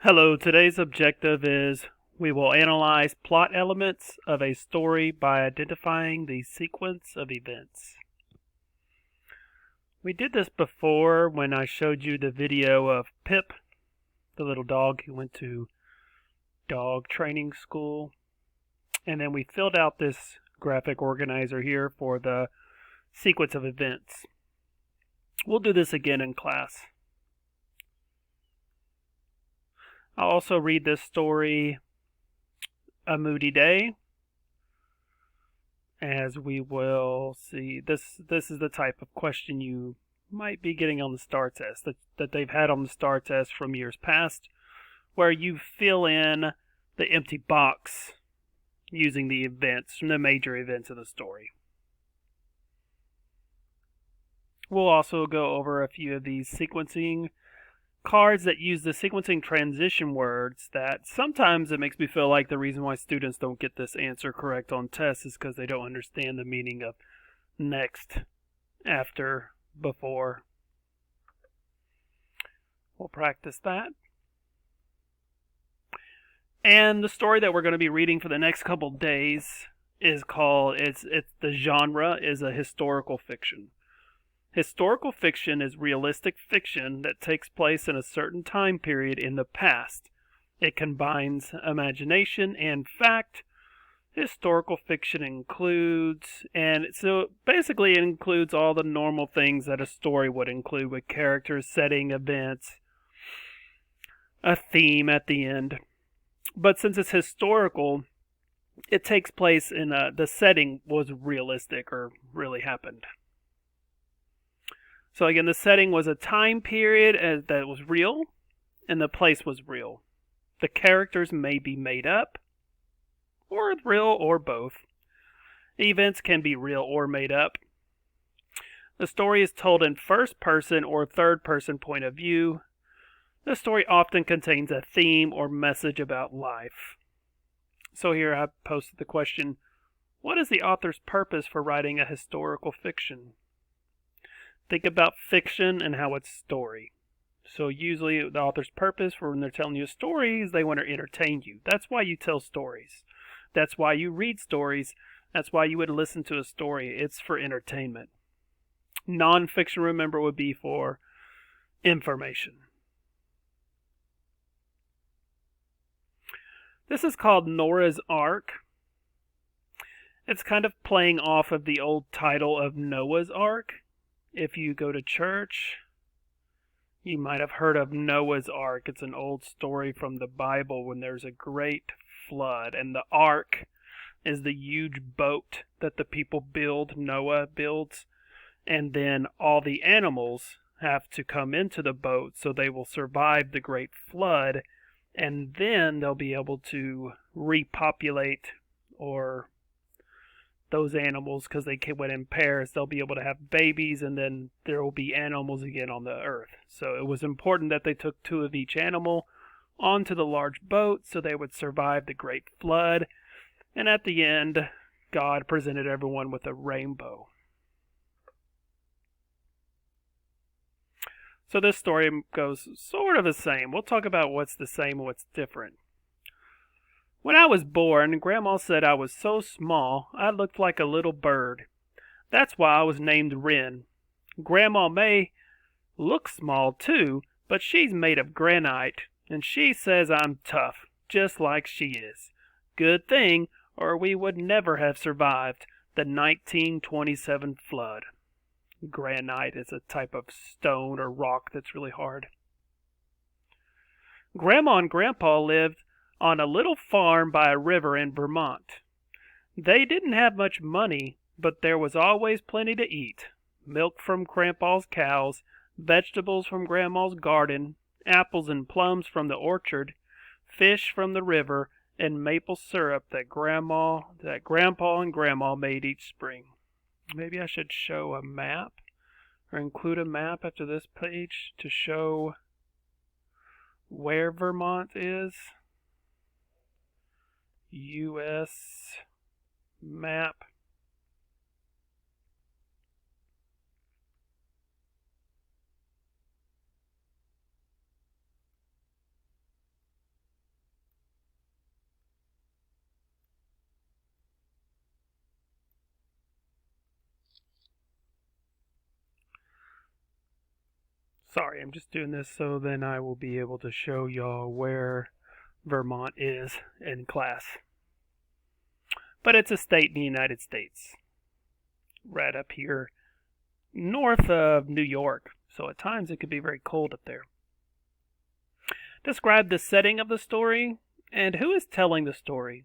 Hello, today's objective is we will analyze plot elements of a story by identifying the sequence of events. We did this before when I showed you the video of Pip, the little dog who went to dog training school. And then we filled out this graphic organizer here for the sequence of events. We'll do this again in class. I'll also read this story, A Moody Day, as we will see. This is the type of question you might be getting on the STAR test, that they've had on the STAR test from years past, where you fill in the empty box using the events, the major events of the story. We'll also go over a few of these sequencing cards that use the sequencing transition words that sometimes it makes me feel like the reason why students don't get this answer correct on tests is because they don't understand the meaning of next, after, before. We'll practice that. And the story that we're going to be reading for the next couple days is called, the genre is a historical fiction. Historical fiction is realistic fiction that takes place in a certain time period in the past. It combines imagination and fact. Historical fiction includes, and so basically it includes all the normal things that a story would include, with characters, setting, events, a theme at the end. But since it's historical, it takes place in the setting was realistic or really happened. So again, the setting was a time period that was real, and the place was real. The characters may be made up, or real, or both. Events can be real or made up. The story is told in first person or third person point of view. The story often contains a theme or message about life. So here I posted the question, what is the author's purpose for writing a historical fiction? Think about fiction and how it's story. So usually the author's purpose for when they're telling you a story is they want to entertain you. That's why you tell stories. That's why you read stories. That's why you would listen to a story. It's for entertainment. Non-fiction, remember, would be for information. This is called Nora's Ark. It's kind of playing off of the old title of Noah's Ark. If you go to church, you might have heard of Noah's Ark. It's an old story from the Bible when there's a great flood, and the ark is the huge boat that the people build, Noah builds, and then all the animals have to come into the boat so they will survive the great flood, and then they'll be able to repopulate, or those animals, because they went in pairs, they'll be able to have babies, and then there will be animals again on the earth. So it was important that they took two of each animal onto the large boat so they would survive the great flood. And at the end, God presented everyone with a rainbow. So this story goes sort of the same. We'll talk about what's the same and what's different. When I was born, Grandma said I was so small I looked like a little bird. That's why I was named Wren. Grandma may look small too, but she's made of granite, and she says I'm tough, just like she is. Good thing, or we would never have survived the 1927 flood. Granite is a type of stone or rock that's really hard. Grandma and Grandpa lived on a little farm by a river in Vermont. They didn't have much money, but there was always plenty to eat. Milk from Grandpa's cows, vegetables from Grandma's garden, apples and plums from the orchard, fish from the river, and maple syrup that Grandpa and Grandma made each spring. Maybe I should show a map, or include a map after this page to show where Vermont is. U.S. map. Sorry, I'm just doing this so then I will be able to show y'all where Vermont is in class. But it's a state in the United States, right up here north of New York, so at times it could be very cold up there. Describe the setting of the story and who is telling the story.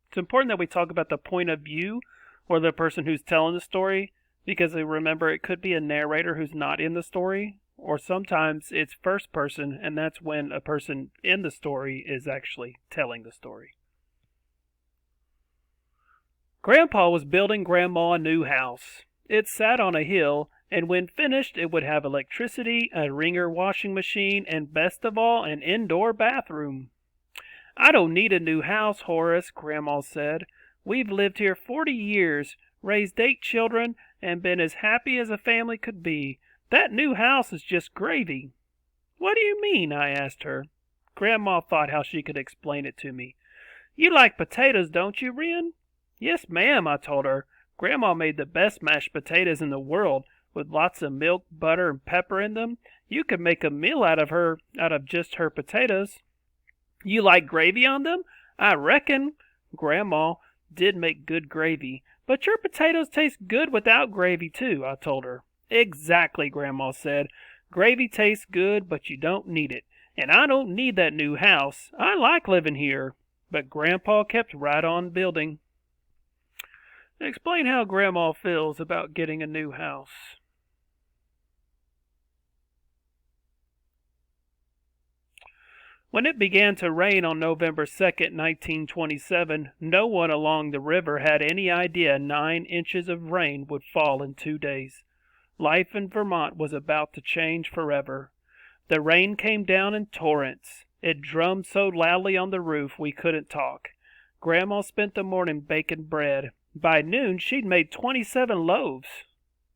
It's important that we talk about the point of view or the person who's telling the story, because remember, it could be a narrator who's not in the story, or sometimes it's first person, and that's when a person in the story is actually telling the story. Grandpa was building Grandma a new house. It sat on a hill, and when finished it would have electricity, a wringer washing machine, and best of all, an indoor bathroom. "I don't need a new house, Horace," Grandma said. "We've lived here 40 years, raised 8 children, and been as happy as a family could be. That new house is just gravy." "What do you mean?" I asked her. Grandma thought how she could explain it to me. "You like potatoes, don't you, Wren?" "Yes, ma'am," I told her. "Grandma made the best mashed potatoes in the world, with lots of milk, butter, and pepper in them. You could make a meal out of just her potatoes." "You like gravy on them?" "I reckon." Grandma did make good gravy, but your potatoes taste good without gravy too, I told her. "Exactly," Grandma said. "Gravy tastes good, but you don't need it. And I don't need that new house. I like living here." But Grandpa kept right on building. Explain how Grandma feels about getting a new house. When it began to rain on November 2nd, 1927, no one along the river had any idea 9 inches of rain would fall in 2 days. Life in Vermont was about to change forever. The rain came down in torrents. It drummed so loudly on the roof we couldn't talk. Grandma spent the morning baking bread. By noon she'd made 27 loaves.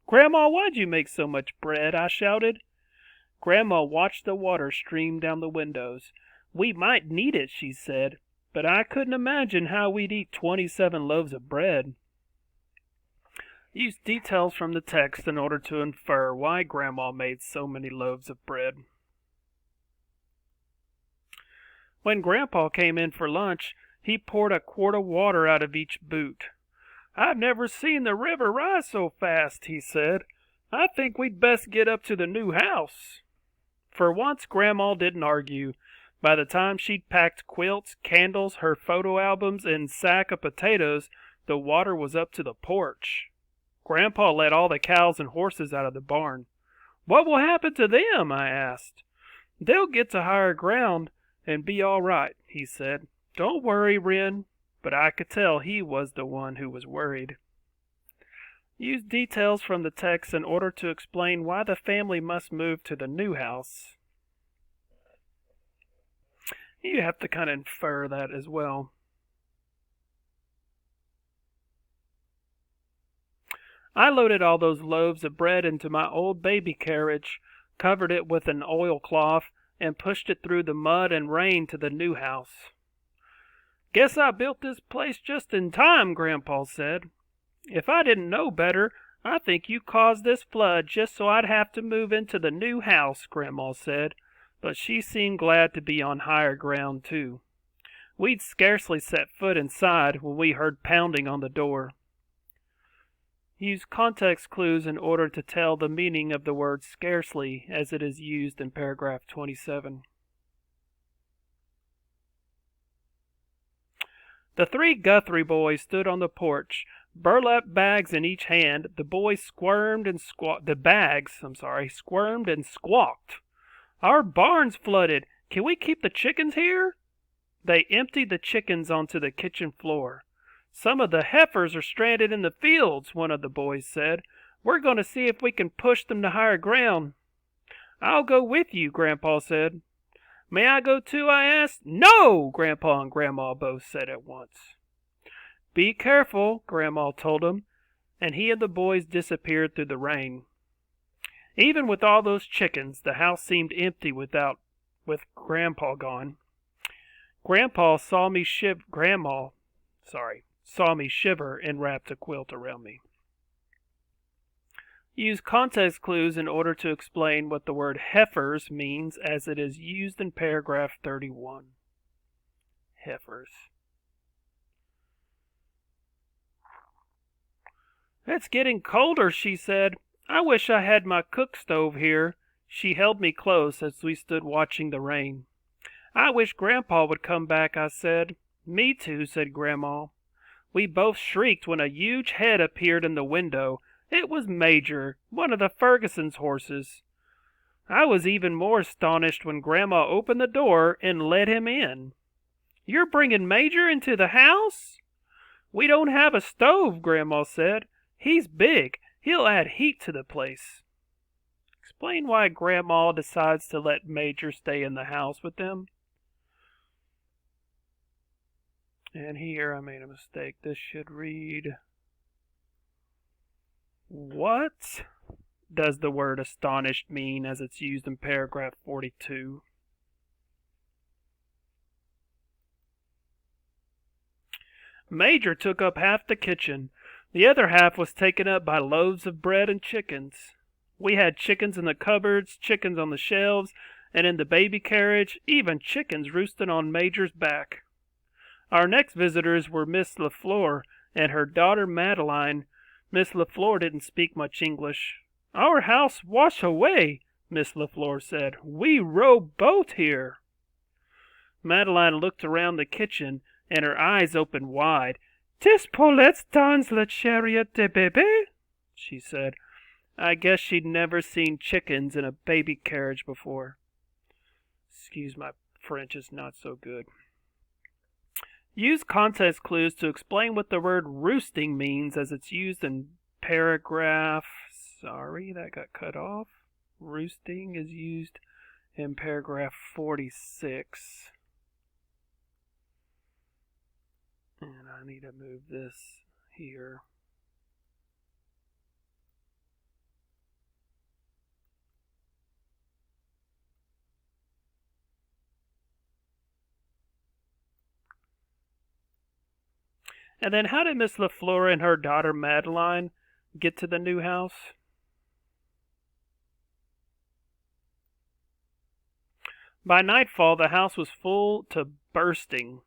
"Grandma, why'd you make so much bread?" I shouted. Grandma watched the water stream down the windows. "We might need it," she said, "but I couldn't imagine how we'd eat 27 loaves of bread." Use details from the text in order to infer why Grandma made so many loaves of bread. When Grandpa came in for lunch, he poured a quart of water out of each boot. "I've never seen the river rise so fast," he said. "I think we'd best get up to the new house." For once, Grandma didn't argue. By the time she'd packed quilts, candles, her photo albums, and sack of potatoes, the water was up to the porch. Grandpa let all the cows and horses out of the barn. "What will happen to them?" I asked. "They'll get to higher ground and be all right," he said. "Don't worry, Wren." But I could tell he was the one who was worried. Use details from the text in order to explain why the family must move to the new house. You have to kind of infer that as well. "I loaded all those loaves of bread into my old baby carriage, covered it with an oilcloth, and pushed it through the mud and rain to the new house." "Guess I built this place just in time," Grandpa said. "If I didn't know better, I think you caused this flood just so I'd have to move into the new house," Grandma said, but she seemed glad to be on higher ground too. We'd scarcely set foot inside when we heard pounding on the door. Use context clues in order to tell the meaning of the word scarcely as it is used in paragraph 27. The 3 Guthrie boys stood on the porch, burlap bags in each hand. The boys squirmed and squawked. "Our barn's flooded. Can we keep the chickens here?" They emptied the chickens onto the kitchen floor. "Some of the heifers are stranded in the fields," one of the boys said. "We're going to see if we can push them to higher ground." "I'll go with you," Grandpa said. "May I go too?" I asked. "No!" Grandpa and Grandma both said at once. "Be careful," Grandma told them, and he and the boys disappeared through the rain. Even with all those chickens, the house seemed empty with Grandpa gone. Grandpa saw me shiver and wrapped a quilt around me. Use context clues in order to explain what the word heifers means as it is used in paragraph 31. Heifers. It's getting colder, she said. I wish I had my cook stove here. She held me close as we stood watching the rain. I wish Grandpa would come back, I said. Me too, said Grandma. We both shrieked when a huge head appeared in the window. It was Major, one of the Ferguson's horses. I was even more astonished when Grandma opened the door and let him in. You're bringing Major into the house? We don't have a stove, Grandma said. He's big. He'll add heat to the place. Explain why Grandma decides to let Major stay in the house with them. And here I made a mistake. This should read, what does the word astonished mean as it's used in paragraph 42? Major took up half the kitchen. The other half was taken up by loaves of bread and chickens. We had chickens in the cupboards, chickens on the shelves, and in the baby carriage, even chickens roosting on Major's back. Our next visitors were Miss LaFleur and her daughter Madeline. Miss LaFleur didn't speak much English. Our house wash away, Miss LaFleur said. We row boat here. Madeline looked around the kitchen, and her eyes opened wide. "'Tis Paulette's dans la chariot de bébé," she said. I guess she'd never seen chickens in a baby carriage before. Excuse my French is not so good. Use context clues to explain what the word roosting means as it's used in paragraph... Sorry, that got cut off. Roosting is used in paragraph 46. And I need to move this here. And then how did Miss LaFleur and her daughter Madeline get to the new house? By nightfall, the house was full to bursting.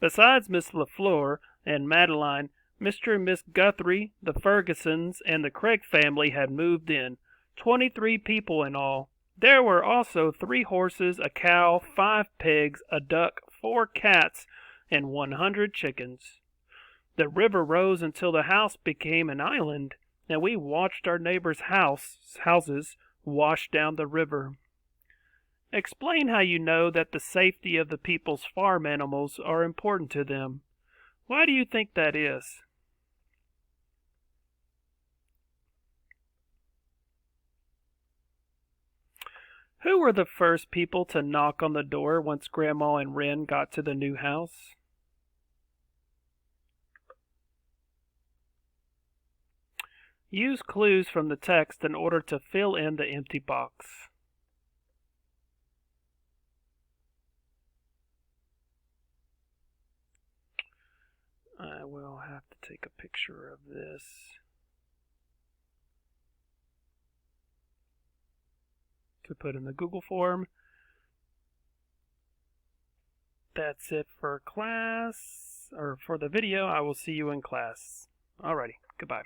Besides Miss LaFleur and Madeline, Mr. and Miss Guthrie, the Fergusons, and the Craig family had moved in, 23 people in all. There were also 3 horses, a cow, 5 pigs, a duck, 4 cats, and 100 chickens. The river rose until the house became an island, and we watched our neighbors' houses wash down the river. Explain how you know that the safety of the people's farm animals are important to them. Why do you think that is? Who were the first people to knock on the door once Grandma and Wren got to the new house? Use clues from the text in order to fill in the empty box. I will have to take a picture of this. To put in the Google form. That's it for class, or for the video. I will see you in class. Alrighty, goodbye.